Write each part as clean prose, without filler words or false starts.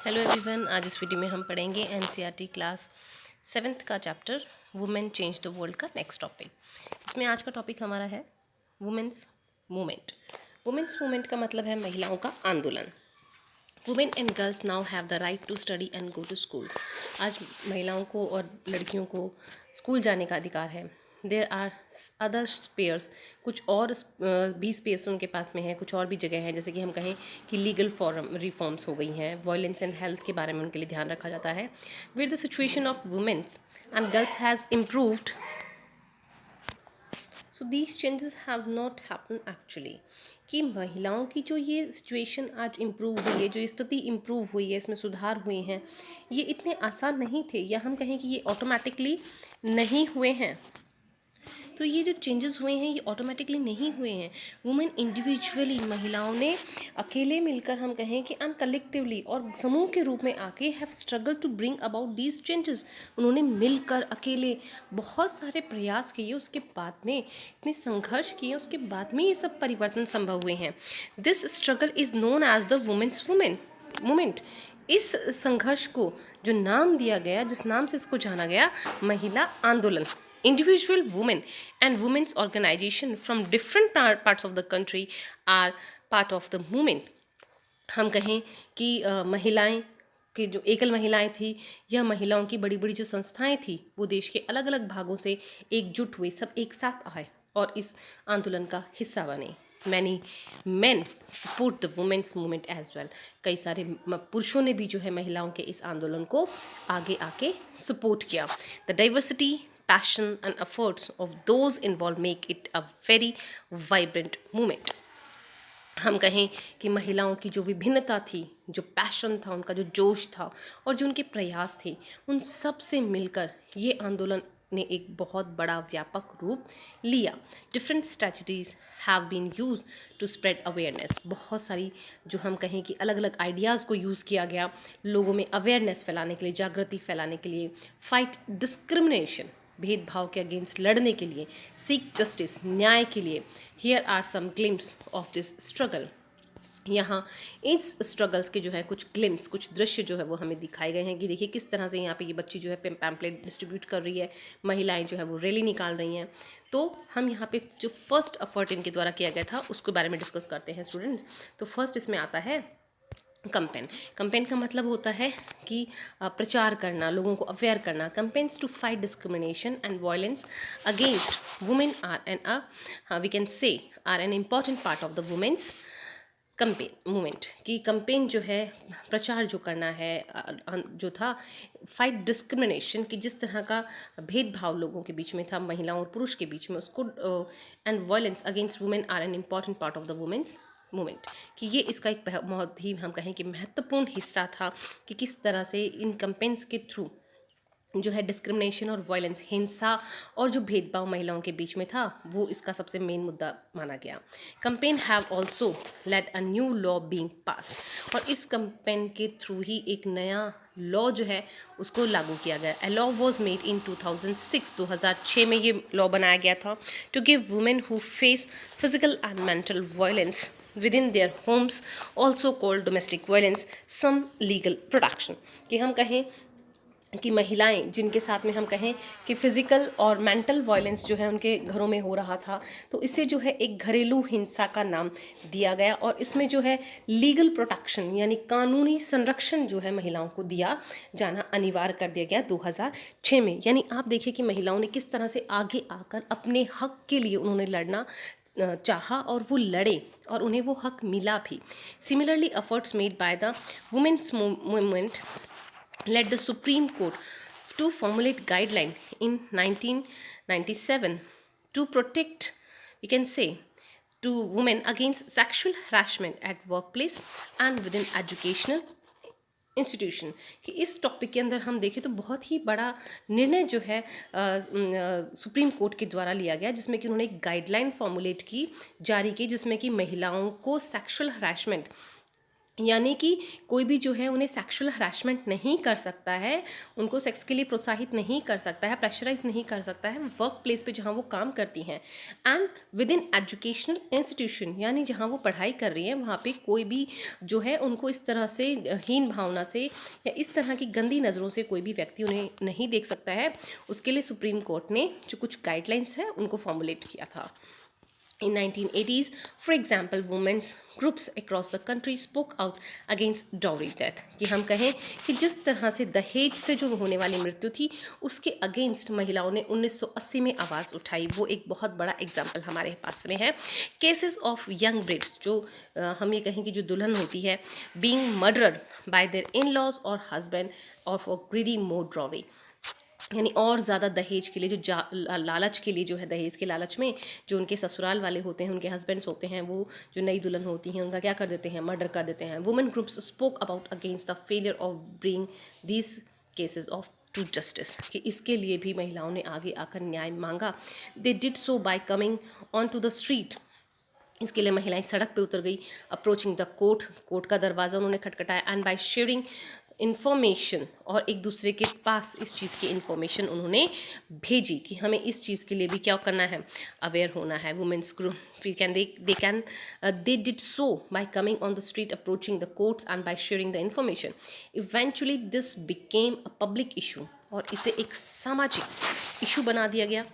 Hello everyone, आज इस video में हम पढ़ेंगे एनसीईआरटी क्लास 7th का chapter women change the world का नेक्स्ट टॉपिक। इसमें आज का टॉपिक हमारा है वुमेन्स मूवमेंट। वुमेन्स मूवमेंट का मतलब है महिलाओं का आंदोलन। Women and girls now have the right to study and go to school. आज महिलाओं को और लड़कियों को स्कूल जाने का अधिकार है। देयर आर अदर स्पेयर्स, कुछ और भी स्पेस उनके पास में है, कुछ और भी जगह है, जैसे कि हम कहें कि लीगल फॉर्म रिफॉर्म्स हो गई हैं, वायलेंस एंड हेल्थ के बारे में उनके लिए ध्यान रखा जाता है। Where the situation of women's and girls has improved, so these changes have not happen actually. कि महिलाओं की जो ये सिचुएशन आज इम्प्रूव हुई है, जो स्थिति इम्प्रूव हुई है, इसमें सुधार हुए हैं, ये इतने आसान नहीं थे, या हम कहें कि ये ऑटोमेटिकली नहीं हुए हैं। तो ये जो चेंजेस हुए हैं ये ऑटोमेटिकली नहीं हुए हैं। वुमेन इंडिविजुअली, महिलाओं ने अकेले मिलकर, हम कहें कि कलेक्टिवली और समूह के रूप में आके have struggle to bring about these changes. उन्होंने मिलकर अकेले बहुत सारे प्रयास किए, उसके बाद में इतने संघर्ष किए, उसके बाद में ये सब परिवर्तन संभव हुए हैं। This struggle is known as the women's movement. इस संघर्ष को जो नाम दिया गया, जिस नाम से इसको जाना गया, महिला आंदोलन। Individual women and women's organization from different parts of the country are part of the movement. हम कहें कि महिलाएं कि जो एकल महिलाएं थी या महिलाओं की बड़ी बड़ी जो संस्थाएं थी, वो देश के अलग अलग भागों से एकजुट हुए, सब एक साथ आए और इस आंदोलन का हिस्सा बने। Many men support the women's movement as well. कई सारे पुरुषों ने भी जो है महिलाओं के इस आंदोलन को आगे आके सपोर्ट किया। The diversity, passion and efforts of those involved make it a very vibrant movement. हम कहें कि महिलाओं की जो विभिन्नता थी, जो पैशन था, उनका जो जोश था और जो उनके प्रयास थे, उन सब से मिलकर ये आंदोलन ने एक बहुत बड़ा व्यापक रूप लिया। Different strategies have been use to spread awareness. बहुत सारी जो हम कहें कि अलग अलग आइडियाज़ को यूज़ किया गया लोगों में अवेयरनेस फैलाने के लिए, जागृति फैलाने के लिए। फाइट डिस्क्रिमिनेशन, भेदभाव के अगेंस्ट लड़ने के लिए। सीक जस्टिस, न्याय के लिए। Here are some glimpse of this struggle. यहाँ इस स्ट्रगल्स के जो है कुछ ग्लिम्स, कुछ दृश्य जो है वो हमें दिखाए गए हैं कि देखिए किस तरह से यहाँ पे ये बच्ची जो है पैम्पलेट डिस्ट्रीब्यूट कर रही है, महिलाएं जो है वो रैली निकाल रही हैं। तो हम यहाँ पे जो फर्स्ट एफर्ट इनके द्वारा किया गया था उसके बारे में डिस्कस करते हैं स्टूडेंट्स। तो फर्स्ट इसमें आता है कंपेन। कंपेन का मतलब होता है कि प्रचार करना, लोगों को अवेयर करना। Campaigns to fight discrimination and violence against women are an we can say are an important part of the women's campaign movement. कि कंपेन जो है, प्रचार जो करना है, जो था फाइट डिस्क्रिमिनेशन, कि जिस तरह का भेदभाव लोगों के बीच में था, महिलाओं और पुरुष के बीच में, उसको and violence against women are an important part of the women's movement. कि ये इसका एक बहुत ही, हम कहें कि महत्वपूर्ण हिस्सा था कि किस तरह से इन कंपेन्स के थ्रू जो है डिस्क्रिमिनेशन और वायलेंस, हिंसा और जो भेदभाव महिलाओं के बीच में था, वो इसका सबसे मेन मुद्दा माना गया। Campaign have also led a new law being passed. और इस कंपेन के थ्रू ही एक नया लॉ जो है उसको लागू किया गया। A law was made in 2006, 2006 में ये लॉ बनाया गया था, to give women who face physical and mental violence within their homes, also called domestic violence, some legal protection। कि हम कहें कि महिलाएं जिनके साथ में हम कहें कि फिज़िकल और मेंटल वायलेंस जो है उनके घरों में हो रहा था, तो इसे जो है एक घरेलू हिंसा का नाम दिया गया और इसमें जो है लीगल प्रोटेक्शन यानी कानूनी संरक्षण जो है महिलाओं को दिया जाना अनिवार्य कर दिया गया 2006 में। यानी आप देखिए कि महिलाओं ने किस तरह से आगे आकर अपने हक के लिए उन्होंने लड़ना चाहा और वो लड़े और उन्हें वो हक मिला भी। Similarly efforts made by the women's movement led the Supreme Court to formulate guideline in 1997 to protect, we can say, to women against sexual harassment at workplace and within educational institution. कि इस topic के अंदर हम देखें तो बहुत ही बड़ा निर्णय जो है सुप्रीम कोर्ट के द्वारा लिया गया, जिसमें कि उन्होंने एक गाइडलाइन फॉर्मुलेट की, जारी की, जिसमें कि महिलाओं को सेक्सुअल हरासमेंट यानी कि कोई भी जो है उन्हें सेक्सुअल हरासमेंट नहीं कर सकता है, उनको सेक्स के लिए प्रोत्साहित नहीं कर सकता है, प्रेशराइज नहीं कर सकता है वर्क प्लेस पे जहाँ वो काम करती हैं। And with in educational institution, यानी जहाँ वो पढ़ाई कर रही हैं वहाँ पे कोई भी जो है उनको इस तरह से हीन भावना से या इस तरह की गंदी नज़रों से कोई भी व्यक्ति उन्हें नहीं देख सकता है। उसके लिए सुप्रीम कोर्ट ने जो कुछ गाइडलाइंस है उनको फॉर्मुलेट किया था। In 1980s, for example, women's groups across the country spoke out against dowry death। कि हम कहें कि जिस तरह से दहेज से जो होने वाली मृत्यु थी उसके अगेंस्ट महिलाओं ने 1980 में आवाज़ उठाई, वो एक बहुत बड़ा एग्जाम्पल हमारे पास में है। केसेस ऑफ यंग ब्रिड्स, जो हम ये कहें कि जो दुल्हन होती है, being murdered by their in laws और हस्बैंड और फॉर ग्रीडी मोर ड्रॉरी, यानी और ज़्यादा दहेज के लिए जो लालच के लिए जो है, दहेज के लालच में जो उनके ससुराल वाले होते हैं, उनके हस्बैंड्स होते हैं, वो जो नई दुल्हन होती हैं उनका क्या कर देते हैं, मर्डर कर देते हैं। Women groups spoke about against the failure of bring this cases of to justice, कि इसके लिए भी महिलाओं ने आगे आकर न्याय मांगा। They did so by coming on to the street, इसके लिए महिलाएं सड़क पे उतर गई। अप्रोचिंग द कोर्ट, कोर्ट का दरवाज़ा उन्होंने खटखटाया। एंड बाय शेयरिंग इन्फॉर्मेशन, और एक दूसरे के पास इस चीज़ की इन्फॉर्मेशन उन्होंने भेजी कि हमें इस चीज़ के लिए भी क्या करना है, अवेयर होना है। Women's group they did so by coming on the street, approaching the courts and by sharing the information. Eventually this became a public issue, और इसे एक सामाजिक इशू बना दिया गया,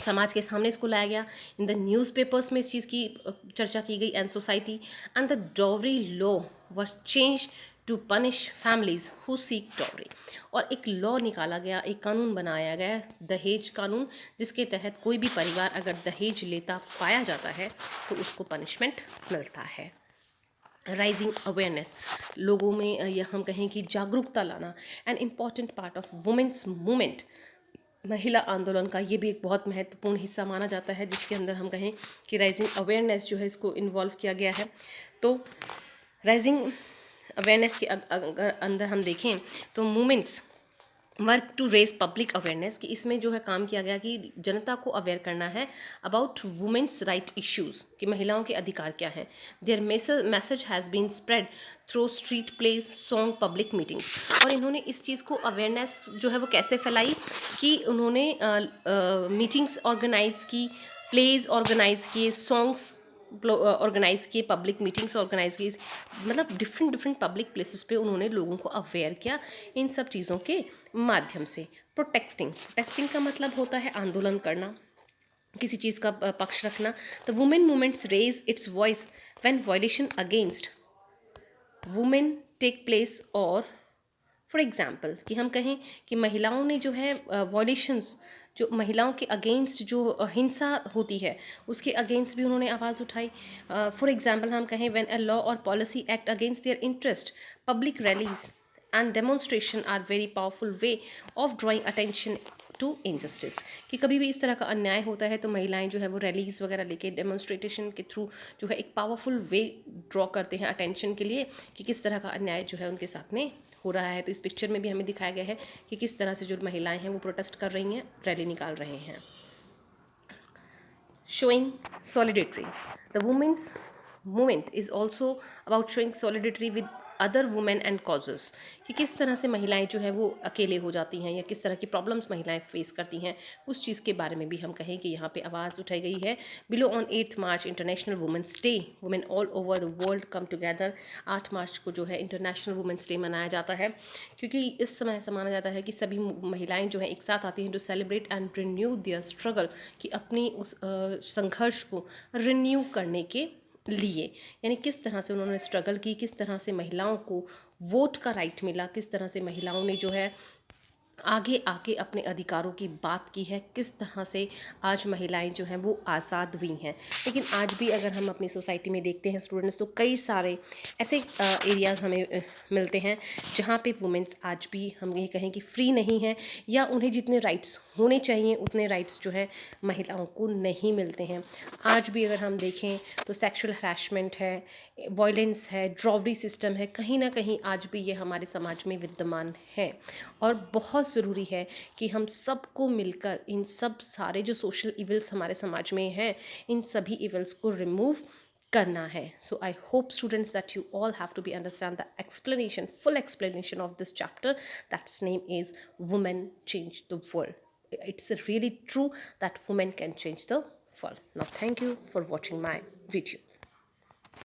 समाज के सामने इसको लाया गया। इन द न्यूज़पेपर्स में इस चीज़ की चर्चा की गई। And society and the dowry law was change to punish families who seek dowry, और एक लॉ निकाला गया, एक कानून बनाया गया, दहेज कानून, जिसके तहत कोई भी परिवार अगर दहेज लेता पाया जाता है तो उसको पनिशमेंट मिलता है। राइजिंग अवेयरनेस, लोगों में यह हम कहें कि जागरूकता लाना, an important part of women's movement, महिला आंदोलन का ये भी एक बहुत महत्वपूर्ण हिस्सा माना जाता है, जिसके अंदर हम कहें कि राइजिंग अवेयरनेस जो है इसको इन्वॉल्व किया गया है। तो राइजिंग अवेयरनेस के अंदर हम देखें तो movements work to raise public awareness, कि इसमें जो है काम किया गया कि जनता को अवेयर करना है अबाउट वुमेन्स राइट इश्यूज़, कि महिलाओं के अधिकार क्या हैं। There message has been spread through street plays, song, public meetings, और इन्होंने इस चीज़ को अवेयरनेस जो है वो कैसे फैलाई कि उन्होंने मीटिंग्स ऑर्गेनाइज की, प्लेज ऑर्गेनाइज किए, सॉन्ग्स ऑर्गेनाइज किए, पब्लिक मीटिंग्स ऑर्गेनाइज की, मतलब डिफरेंट पब्लिक प्लेसेस पे उन्होंने लोगों को अवेयर किया इन सब चीज़ों के माध्यम से। प्रोटेक्टिंग का मतलब होता है आंदोलन करना, किसी चीज़ का पक्ष रखना। The women movements raise its voice when violation against women take place, और फॉर एग्ज़ाम्पल कि हम कहें कि महिलाओं ने जो है वॉयलेशंस, जो महिलाओं के अगेंस्ट जो हिंसा होती है उसके अगेंस्ट भी उन्होंने आवाज़ उठाई। फॉर एग्ज़ाम्पल हम कहें व्हेन अ लॉ और policy act against their interest, public rallies and demonstration are very powerful way of drawing attention to injustice, कि कभी भी इस तरह का अन्याय होता है तो महिलाएं जो है वो रैलीज वगैरह लेके, डेमोन्स्ट्रेशन के थ्रू जो है एक पावरफुल वे ड्रॉ करते हैं अटेंशन के लिए कि किस तरह का अन्याय जो है उनके साथ में हो रहा है। तो इस पिक्चर में भी हमें दिखाया गया है कि किस तरह से जो महिलाएं हैं वो प्रोटेस्ट कर रही हैं, रैली निकाल रहे हैं। Showing solidarity, the women's movement is also about showing solidarity with other women and causes, कि किस तरह से महिलाएं जो है वो अकेले हो जाती हैं या किस तरह की प्रॉब्लम्स महिलाएं फेस करती हैं, उस चीज़ के बारे में भी हम कहें कि यहाँ पे आवाज़ उठाई गई है। Below on 8 March international women's day, women all over the world come together. 8 मार्च को जो है इंटरनेशनल वुमेंस डे मनाया जाता है, क्योंकि इस समय ऐसा माना जाता है कि सभी महिलाएं जो है एक साथ आती हैं to celebrate and renew their struggle, कि अपनी उस संघर्ष को रिन्यू करने के लिए, यानी किस तरह से उन्होंने स्ट्रगल की, किस तरह से महिलाओं को वोट का राइट मिला, किस तरह से महिलाओं ने जो है आगे आके अपने अधिकारों की बात की है, किस तरह से आज महिलाएं जो हैं वो आज़ाद हुई हैं। लेकिन आज भी अगर हम अपनी सोसाइटी में देखते हैं स्टूडेंट्स, तो कई सारे ऐसे एरियाज़ हमें मिलते हैं जहाँ पे वुमेन्स आज भी हम ये कहें कि फ्री नहीं हैं, या उन्हें जितने राइट्स होने चाहिए उतने राइट्स जो है महिलाओं को नहीं मिलते हैं। आज भी अगर हम देखें तो सेक्सुअल हरासमेंट है, वायलेंस है, ड्रॉवरी सिस्टम है, कहीं ना कहीं आज भी ये हमारे समाज में विद्यमान है। और बहुत ज़रूरी है कि हम सबको मिलकर इन सब सारे जो सोशल इवल्स हमारे समाज में हैं, इन सभी इवल्स को रिमूव करना है. So I hope students that you all have to be understand the explanation, full explanation of this chapter. That's name is Women Change the World. It's really true that women can change the world. Now thank you for watching my video.